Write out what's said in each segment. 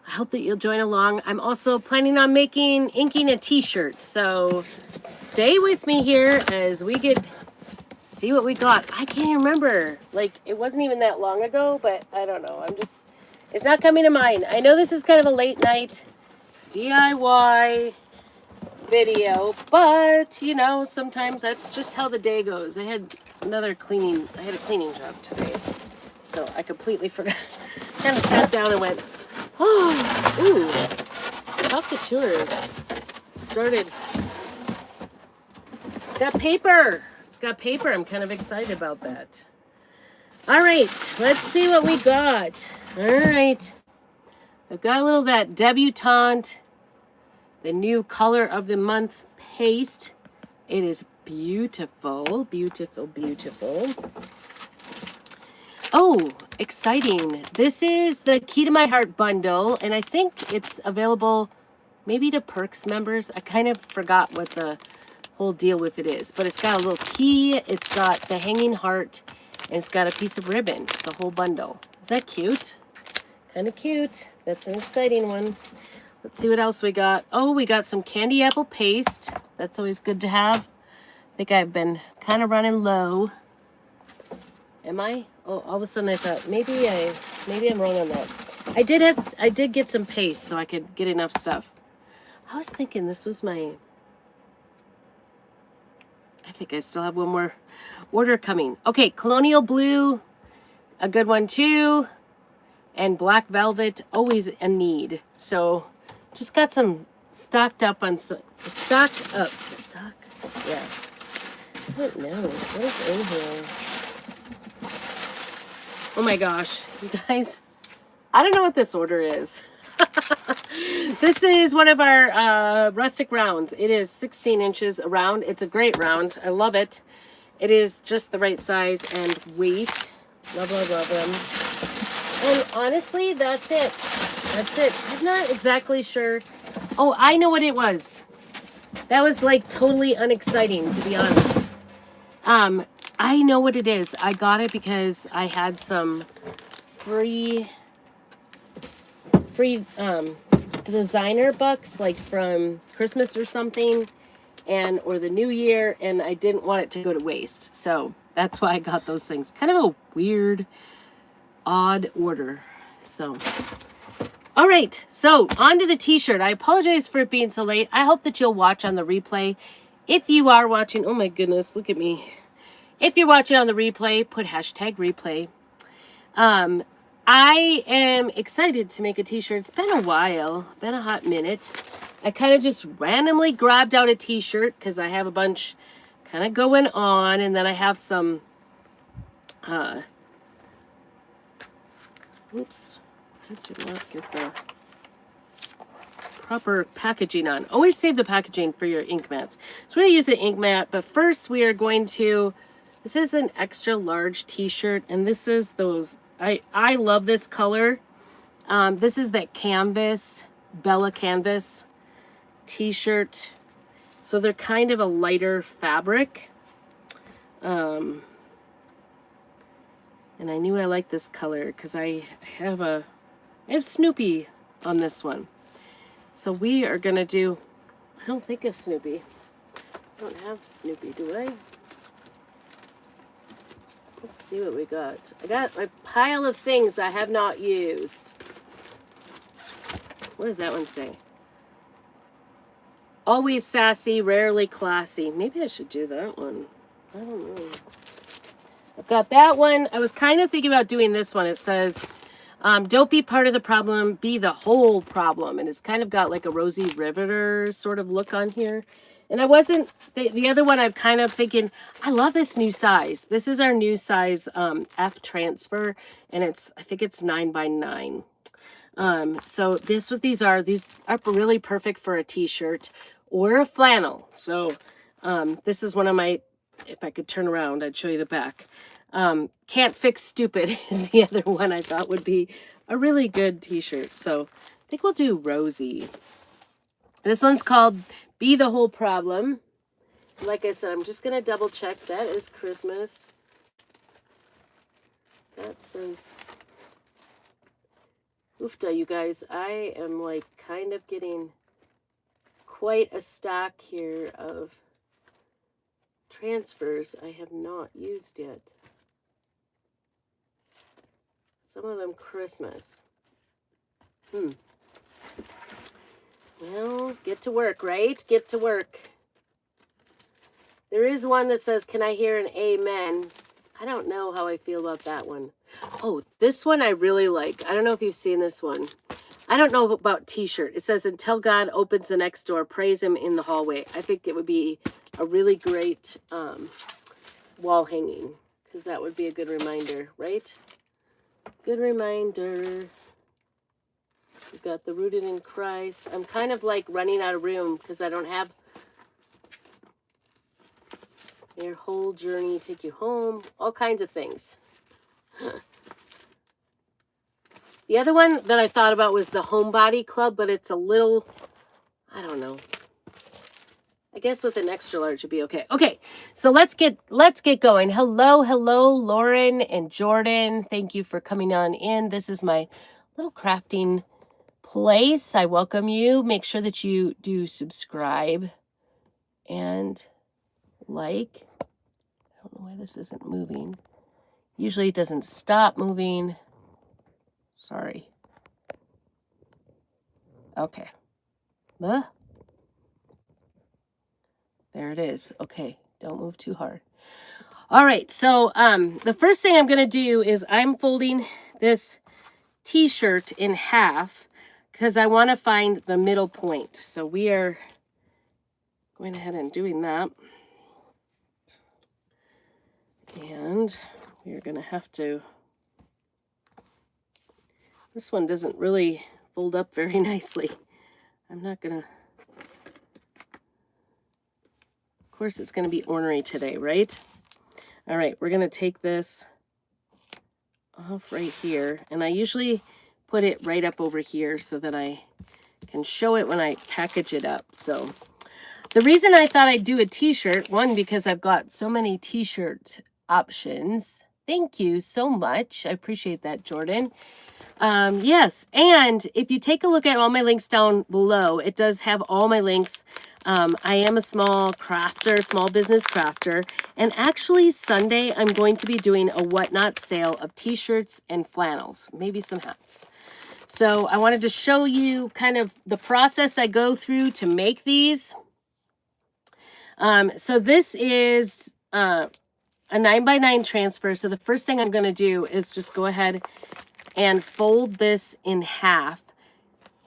I hope that you'll join along. I'm also planning on inking a t-shirt. So stay with me here as we see what we got. I can't remember. Like, it wasn't even that long ago, but I don't know. It's not coming to mind. I know this is kind of a late night DIY video, but you know, sometimes that's just how the day goes. I had a cleaning job today. So I completely forgot. Kind of sat down and went, oh, ooh, talk to tours. Started. It's got paper. I'm kind of excited about that. All right, let's see what we got. All right. I've got a little of that Debutante, the new color of the month paste. It is beautiful, beautiful, beautiful. Oh, exciting. This is the Key to My Heart bundle, and I think it's available maybe to Perks members. I kind of forgot what the whole deal with it is, but it's got a little key, it's got the hanging heart, and it's got a piece of ribbon. It's a whole bundle. Is that cute? Kind of cute. That's an exciting one. Let's see what else we got. Oh, we got some candy apple paste. That's always good to have. I think I've been kind of running low. Am I? Oh, all of a sudden I thought maybe I'm wrong on that. I did get some paste so I could get enough stuff. I was thinking this was I think I still have one more order coming. Okay, Colonial Blue, a good one too. And Black Velvet, always a need. So just got some stocked up. Yeah. I don't know. What is in here? Oh my gosh, you guys. I don't know what this order is. This is one of our rustic rounds. It is 16 inches around. It's a great round. I love it. It is just the right size and weight. Love, love, love them. And honestly, that's it. I'm not exactly sure. Oh, I know what it was. That was like totally unexciting, to be honest. I know what it is. I got it because I had some free designer bucks, like from Christmas or something, or the New Year, and I didn't want it to go to waste. So that's why I got those things. Kind of a weird, odd order. So, all right. So on to the t-shirt. I apologize for it being so late. I hope that you'll watch on the replay. If you are watching, oh my goodness, look at me. If you're watching on the replay, put hashtag replay. I am excited to make a t-shirt. It's been a while, been a hot minute. I kind of just randomly grabbed out a t-shirt because I have a bunch kind of going on, and then I have some, oops, I did not get the proper packaging on. Always save the packaging for your ink mats. So we're going to use an ink mat, but first we are going to, this is an extra large t-shirt, and this is those, I love this color. This is that canvas, Bella canvas t-shirt. So they're kind of a lighter fabric. And I knew I liked this color because I have Snoopy on this one. So we are gonna do, I don't think of Snoopy. I don't have Snoopy, do I? Let's see what we got. I got a pile of things I have not used. What does that one say? Always sassy, rarely classy. Maybe I should do that one. I don't know. I've got that one. I was kind of thinking about doing this one. It says, don't be part of the problem, be the whole problem. And it's kind of got like a Rosie Riveter sort of look on here. And I wasn't, the other one I'm kind of thinking, I love this new size. This is our new size F transfer. And I think it's 9x9. So these are really perfect for a t-shirt or a flannel. So this is one of my, if I could turn around, I'd show you the back. Can't Fix Stupid is the other one I thought would be a really good t-shirt. So I think we'll do Rosie. This one's called Be the Whole Problem. Like I said, I'm just going to double check. That is Christmas. That says Oofta, you guys. I am like kind of getting quite a stock here of transfers I have not used yet. Some of them Christmas. Well, get to work, right? Get to work. There is one that says, can I hear an amen? I don't know how I feel about that one. Oh, this one I really like. I don't know if you've seen this one. I don't know about t-shirt. It says, until God opens the next door, praise him in the hallway. I think it would be a really great wall hanging, because that would be a good reminder, right? Good reminder. We've got the rooted in Christ. I'm kind of like running out of room because I don't have your whole journey take you home. All kinds of things. The other one that I thought about was the Homebody Club, but it's a little, I don't know. I guess with an extra large would be okay. Okay, so let's get going. Hello, Lauren and Jordan. Thank you for coming on in. This is my little crafting place. I welcome you. Make sure that you do subscribe and like. I don't know why this isn't moving. Usually it doesn't stop moving. Sorry. Okay. There it is. Okay. Don't move too hard. All right. So the first thing I'm going to do is I'm folding this t-shirt in half because I want to find the middle point. So we are going ahead and doing that. And we're going to have to, this one doesn't really fold up very nicely. I'm not going to, of course it's going to be ornery today, right? All right, we're going to take this off right here. And I usually put it right up over here so that I can show it when I package it up. So the reason I thought I'd do a t-shirt, one, because I've got so many t-shirt options. Thank you so much. I appreciate that, Jordan. Yes, and if you take a look at all my links down below, it does have all my links. I am a small crafter, small business crafter, and actually Sunday I'm going to be doing a whatnot sale of t-shirts and flannels, maybe some hats. So I wanted to show you kind of the process I go through to make these. So this is a 9x9 transfer. So the first thing I'm going to do is just go ahead and fold this in half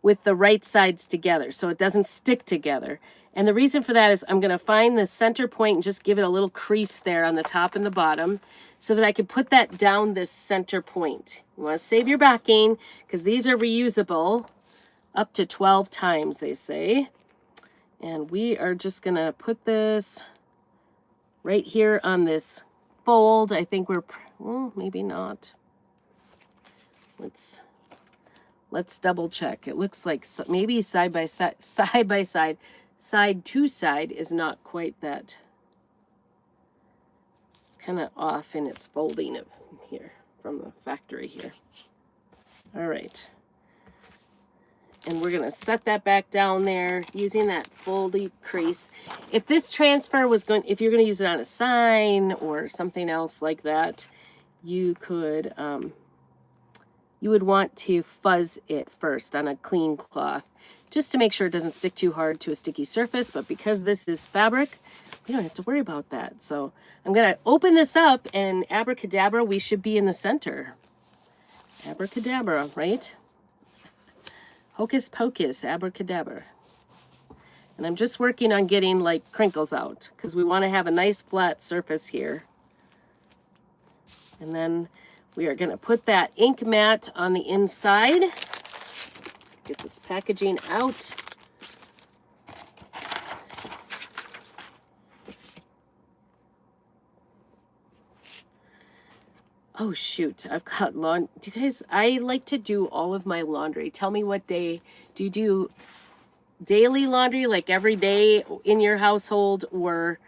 with the right sides together so it doesn't stick together. And the reason for that is I'm going to find the center point and just give it a little crease there on the top and the bottom so that I can put that down this center point. You want to save your backing because these are reusable up to 12 times, they say. And we are just going to put this right here on this fold. I think we're, well, maybe not. Let's double check. It looks like maybe side by side, side to side is not quite that. It's kind of off in its folding here from the factory here. All right. And we're going to set that back down there using that folded crease. If this transfer was going, if you're going to use it on a sign or something else like that, you could, you would want to fuzz it first on a clean cloth just to make sure it doesn't stick too hard to a sticky surface. But because this is fabric, we don't have to worry about that. So I'm going to open this up and abracadabra, we should be in the center. Abracadabra, right? Hocus pocus, abracadabra. And I'm just working on getting like crinkles out because we want to have a nice flat surface here. And then we are going to put that ink mat on the inside. Get this packaging out. Oh, shoot. I've got laundry. Do you guys, I like to do all of my laundry. Tell me what day. Do you do daily laundry, like every day in your household, or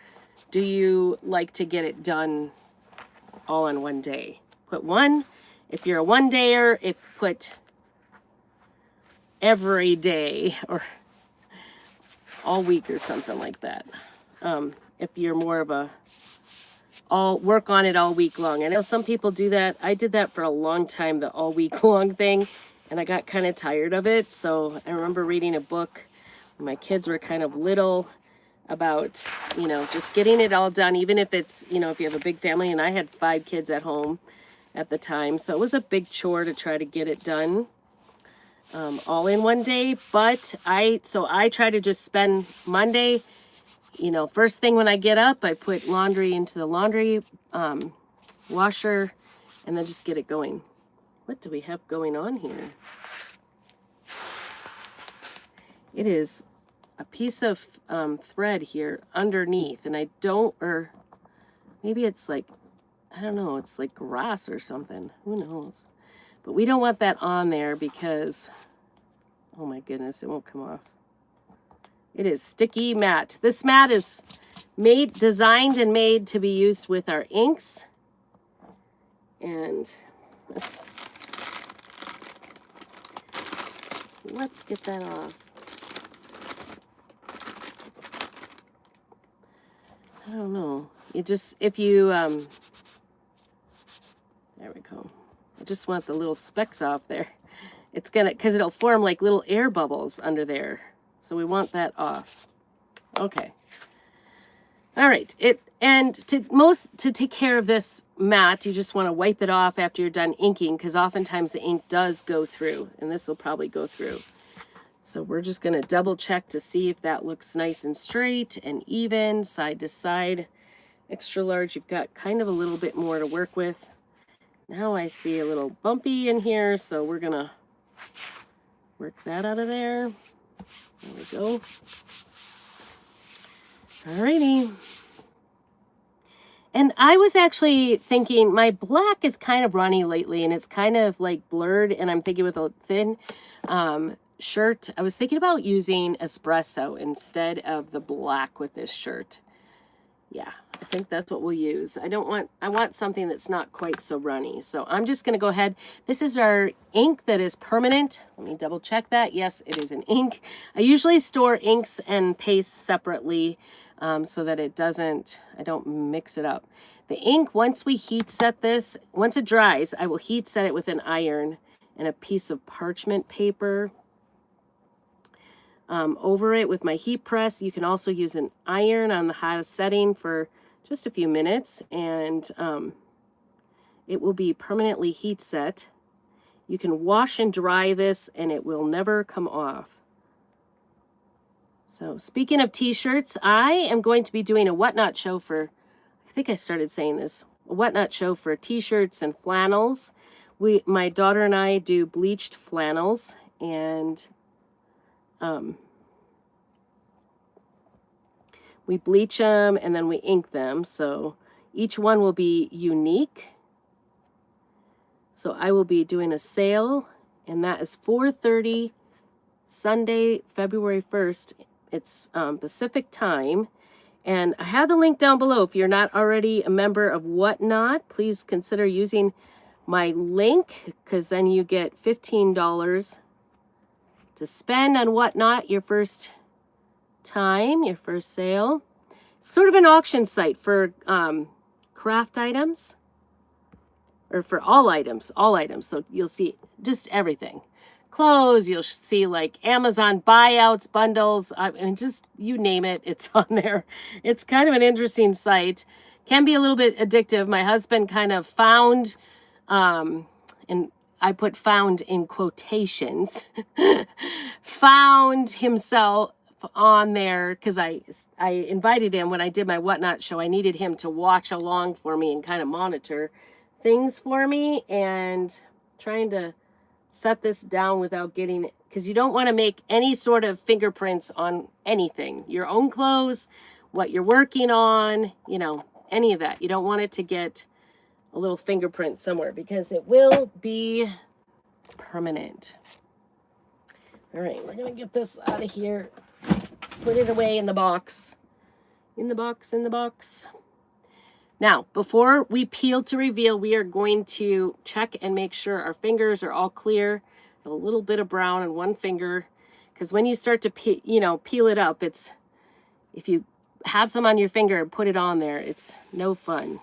do you like to get it done all in one day? Put one. If you're a one-dayer, put every day or all week or something like that. If you're more of a all work on it all week long. I know some people do that. I did that for a long time, the all week long thing, and I got kind of tired of it. So I remember reading a book when my kids were kind of little about, you know, just getting it all done, even if it's, you know, if you have a big family, and I had 5 kids at home at the time. So it was a big chore to try to get it done all in one day. But I try to just spend Monday, you know, first thing when I get up, I put laundry into the laundry washer and then just get it going. What do we have going on here? It is a piece of thread here underneath, and I don't, or maybe it's like, I don't know, it's like grass or something. Who knows? But we don't want that on there because, oh my goodness, it won't come off. It is sticky mat. This mat is designed and made to be used with our inks. And let's get that off. I don't know. You just, if you, there we go. I just want the little specks off there. It's gonna, because it'll form like little air bubbles under there. So we want that off. Okay. All right. To take care of this mat, you just want to wipe it off after you're done inking, because oftentimes the ink does go through, and this will probably go through. So we're just going to double check to see if that looks nice and straight and even, side to side. Extra large, you've got kind of a little bit more to work with. Now I see a little bumpy in here, so we're going to work that out of there. There we go. Alrighty. And I was actually thinking, my black is kind of runny lately, and it's kind of like blurred, and I'm thinking with a thin shirt, I was thinking about using espresso instead of the black with this shirt. Yeah, I think that's what we'll use. I want something that's not quite so runny. So I'm just going to go ahead. This is our ink that is permanent. Let me double check that. Yes, it is an ink. I usually store inks and pastes separately so that I don't mix it up. The ink, once we heat set this, once it dries, I will heat set it with an iron and a piece of parchment paper over it with my heat press. You can also use an iron on the hottest setting for just a few minutes, and it will be permanently heat set. You can wash and dry this and it will never come off. So speaking of t-shirts, I am going to be doing a whatnot show for, I think I started saying this, a whatnot show for t-shirts and flannels. My daughter and I do bleached flannels, and we bleach them and then we ink them. So each one will be unique. So I will be doing a sale, and that is 4:30 Sunday, February 1st. It's Pacific time. And I have the link down below. If you're not already a member of Whatnot, please consider using my link, because then you get $15 to spend on Whatnot your first time, your first sale. It's sort of an auction site for craft items, or for all items. So you'll see just everything. Clothes, you'll see like Amazon buyouts, bundles, I mean, just you name it, it's on there. It's kind of an interesting site. Can be a little bit addictive. My husband kind of found, and I put found in quotations, found himself on there, because I invited him when I did my Whatnot show. I needed him to watch along for me and kind of monitor things for me, and trying to set this down without getting it, because you don't want to make any sort of fingerprints on anything, your own clothes, what you're working on, you know, any of that. You don't want it to get a little fingerprint somewhere, because it will be permanent. All right, we're gonna get this out of here, put it away in the box, in the box. Now, before we peel to reveal, we are going to check and make sure our fingers are all clear. a little bit of brown on one finger, because when you start to peel it up, if you have some on your finger and put it on there, it's no fun.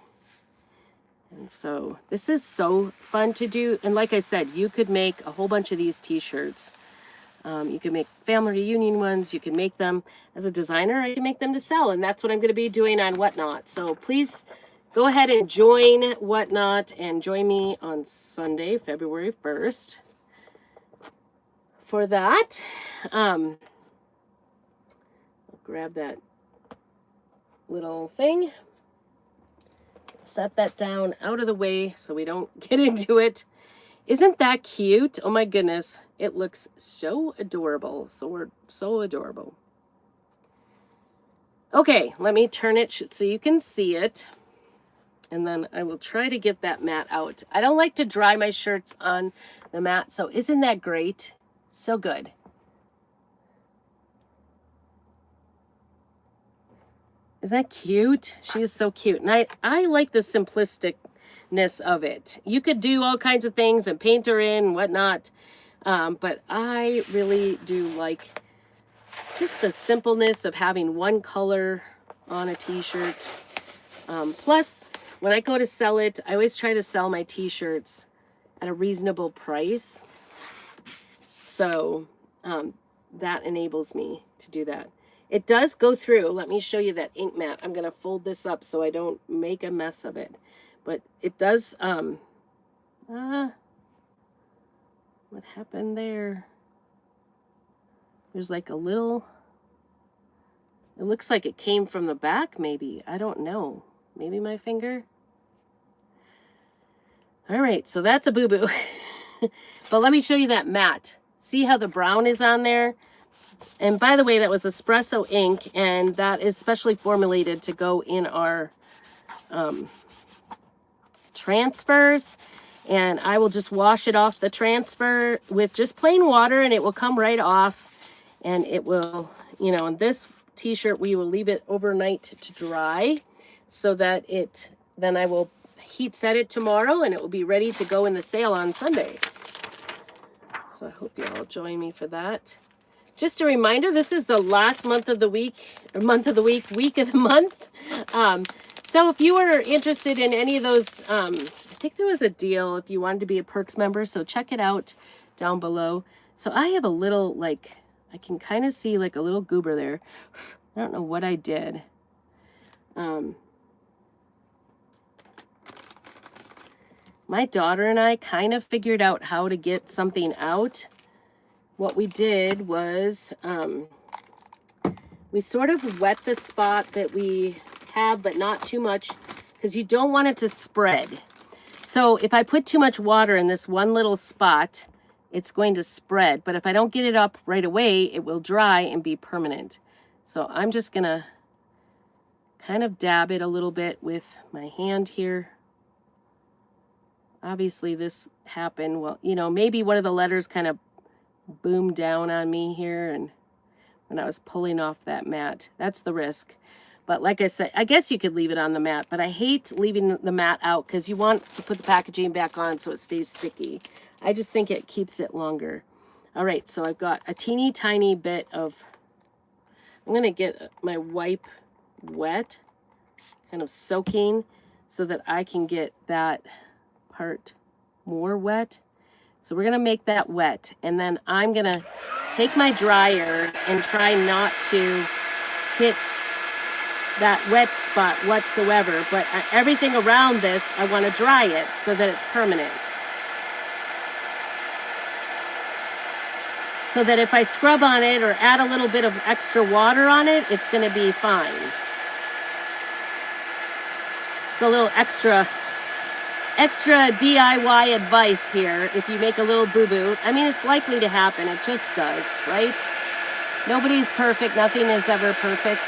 And so this is so fun to do. And like I said, you could make a whole bunch of these t-shirts. You can make family reunion ones. You can make them as a designer. I can make them to sell. And that's what I'm going to be doing on Whatnot. So please go ahead and join Whatnot and join me on Sunday, February 1st for that. I'll grab that little thing. Set that down out of the way so we don't get into it. Isn't that cute? Oh my goodness. It looks so adorable. So adorable. Okay, let me turn it so you can see it. And then I will try to get that mat out. I don't like to dry my shirts on the mat, so isn't that great? So good. Isn't that cute? She is so cute. And I like the simplisticness of it. You could do all kinds of things and paint her in and whatnot. But I really do like just the simpleness of having one color on a t-shirt. Plus, when I go to sell it, I always try to sell my t-shirts at a reasonable price. So that enables me to do that. It does go through. Let me show you that ink mat. I'm going to fold this up so I don't make a mess of it. But it does, what happened there? There's like a little, it looks like it came from the back maybe. I don't know. Maybe my finger. All right, so that's a boo-boo. But let me show you that mat. See how the brown is on there? And by the way, that was espresso ink, and that is specially formulated to go in our transfers. And I will just wash it off the transfer with just plain water, and it will come right off. And it will, in this t-shirt, we will leave it overnight to dry so that then I will heat set it tomorrow, and it will be ready to go in the sale on Sunday. So I hope you all join me for that. Just a reminder, this is the last month of the week, or month of the week of the month. So if you are interested in any of those, I think there was a deal if you wanted to be a Perks member, so check it out down below. So I have a little, I can kind of see like a little goober there. I don't know what I did. My daughter and I kind of figured out how to get something out. What we did was we sort of wet the spot that we have, but not too much, because you don't want it to spread. So if I put too much water in this one little spot, it's going to spread. But if I don't get it up right away, it will dry and be permanent. So I'm just going to kind of dab it a little bit with my hand here. Obviously this happened, well, maybe one of the letters kind of boomed down on me here, and when I was pulling off that mat. That's the risk. But like I said, I guess you could leave it on the mat, but I hate leaving the mat out because you want to put the packaging back on so it stays sticky. I just think it keeps it longer. All right, so I've got a teeny tiny bit of, I'm going to get my wipe wet, kind of soaking, so that I can get that part more wet. So we're going to make that wet, and then I'm going to take my dryer and try not to hit that wet spot whatsoever, but everything around this, I want to dry it so that it's permanent. So that if I scrub on it or add a little bit of extra water on it, it's going to be fine. It's a little extra DIY advice here. If you make a little boo-boo, I mean, it's likely to happen. It just does, right? Nobody's perfect. Nothing is ever perfect.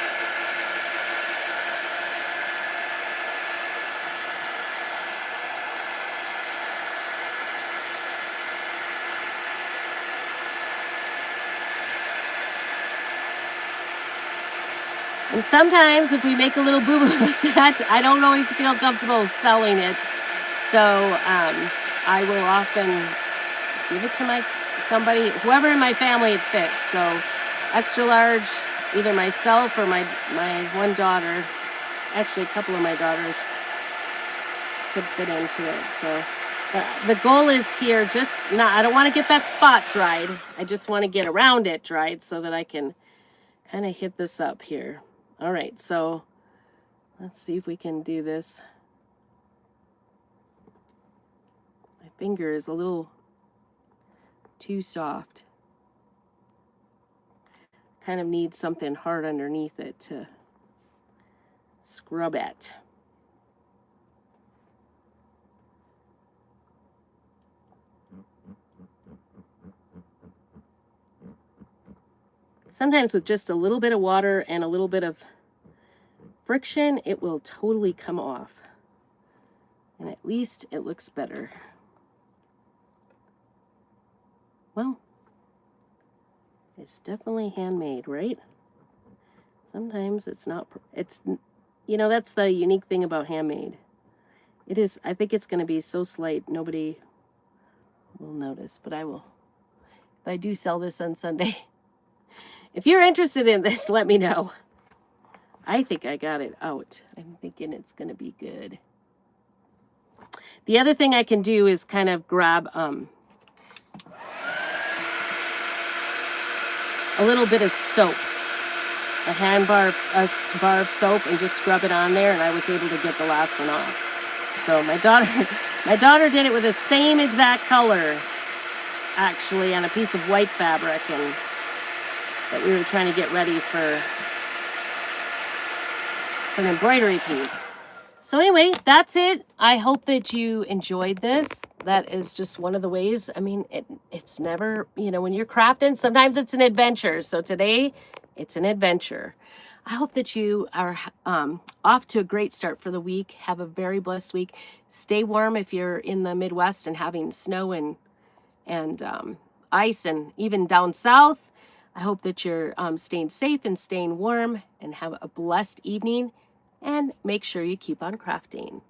And sometimes if we make a little boo-boo like that, I don't always feel comfortable selling it. So I will often give it to my somebody, whoever in my family it fits. So extra large, either myself or my one daughter. Actually, a couple of my daughters could fit into it. So the goal is here, just not, I don't want to get that spot dried. I just want to get around it dried so that I can kind of hit this up here. All right, so let's see if we can do this. My finger is a little too soft. Kind of need something hard underneath it to scrub it. Sometimes with just a little bit of water and a little bit of friction, it will totally come off. And at least it looks better. Well, it's definitely handmade, right? Sometimes it's not, you know, that's the unique thing about handmade. It is, I think it's going to be so slight, nobody will notice, but I will. If I do sell this on Sunday, if you're interested in this, let me know. I think I got it out. I'm thinking it's going to be good. The other thing I can do is kind of grab a little bit of soap, a bar of soap, and just scrub it on there, and I was able to get the last one off. So my daughter did it with the same exact color, actually, on a piece of white fabric, and that we were trying to get ready for an embroidery piece. So anyway, that's it. I hope that you enjoyed this. That is just one of the ways. I mean, it's never, you know, when you're crafting, sometimes it's an adventure. So today, it's an adventure. I hope that you are off to a great start for the week. Have a very blessed week. Stay warm if you're in the Midwest and having snow and ice, and even down south. I hope that you're staying safe and staying warm, and have a blessed evening. And make sure you keep on crafting.